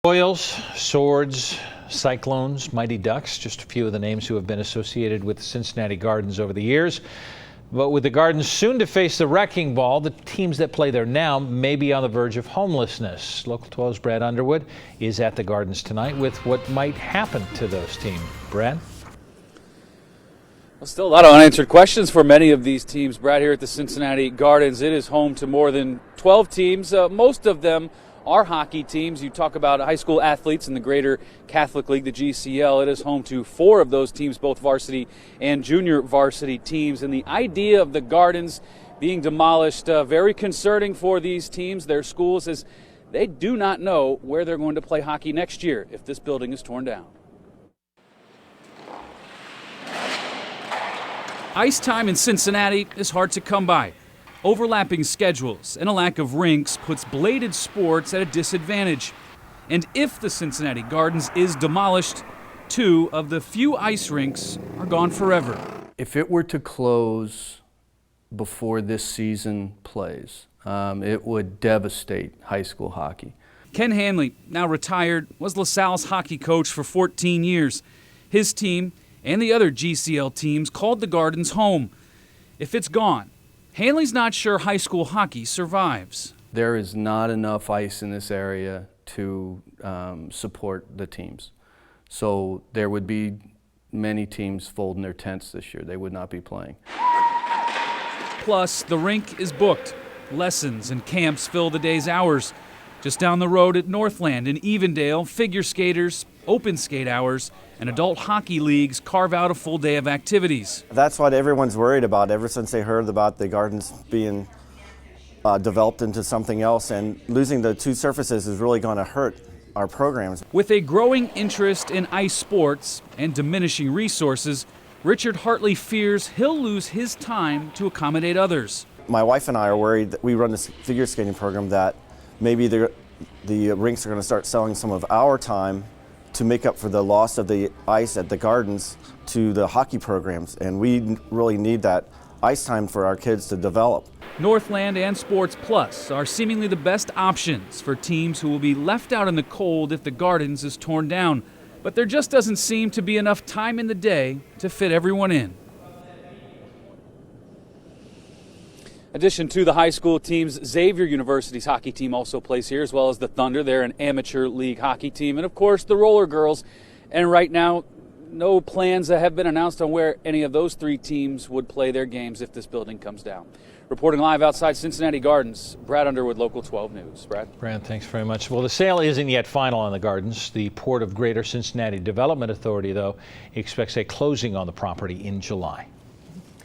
Oils, swords, cyclones, mighty ducks, just a few of the names who have been associated with the Cincinnati Gardens over the years. But with the Gardens soon to face the wrecking ball, the teams that play there now may be on the verge of homelessness. Local 12's Brad Underwood is at the Gardens tonight with what might happen to those teams. Brad? Well, still a lot of unanswered questions for many of these teams. Brad, here at the Cincinnati Gardens, it is home to more than 12 teams. Most of them are hockey teams. You talk about high school athletes in the Greater Catholic League, the GCL. It is home to 4 of those teams, both varsity and junior varsity teams. And the idea of the Gardens being demolished, very concerning for these teams, their schools, as they do not know where they're going to play hockey next year if this building is torn down. Ice time in Cincinnati is hard to come by. Overlapping schedules and a lack of rinks puts bladed sports at a disadvantage. And if the Cincinnati Gardens is demolished, 2 of the few ice rinks are gone forever. If it were to close before this season plays, it would devastate high school hockey. Ken Handley, now retired, was LaSalle's hockey coach for 14 years. His team and the other GCL teams called the Gardens home. If it's gone, Handley's not sure high school hockey survives. There is not enough ice in this area to support the teams. So there would be many teams folding their tents this year. They would not be playing. Plus, the rink is booked. Lessons and camps fill the day's hours. Just down the road at Northland in Evendale, figure skaters, open skate hours, and adult hockey leagues carve out a full day of activities. That's what everyone's worried about ever since they heard about the Gardens being developed into something else, and losing the 2 surfaces is really going to hurt our programs. With a growing interest in ice sports and diminishing resources, Richard Hartley fears he'll lose his time to accommodate others. My wife and I are worried that we run this figure skating program that maybe the rinks are going to start selling some of our time to make up for the loss of the ice at the Gardens to the hockey programs, and we really need that ice time for our kids to develop. Northland and Sports Plus are seemingly the best options for teams who will be left out in the cold if the Gardens is torn down, but there just doesn't seem to be enough time in the day to fit everyone in. In addition to the high school teams, Xavier University's hockey team also plays here, as well as the Thunder. They're an amateur league hockey team. And, of course, the Roller Girls. And right now, no plans have been announced on where any of those 3 teams would play their games if this building comes down. Reporting live outside Cincinnati Gardens, Brad Underwood, Local 12 News. Brad, thanks very much. Well, the sale isn't yet final on the Gardens. The Port of Greater Cincinnati Development Authority, though, expects a closing on the property in July.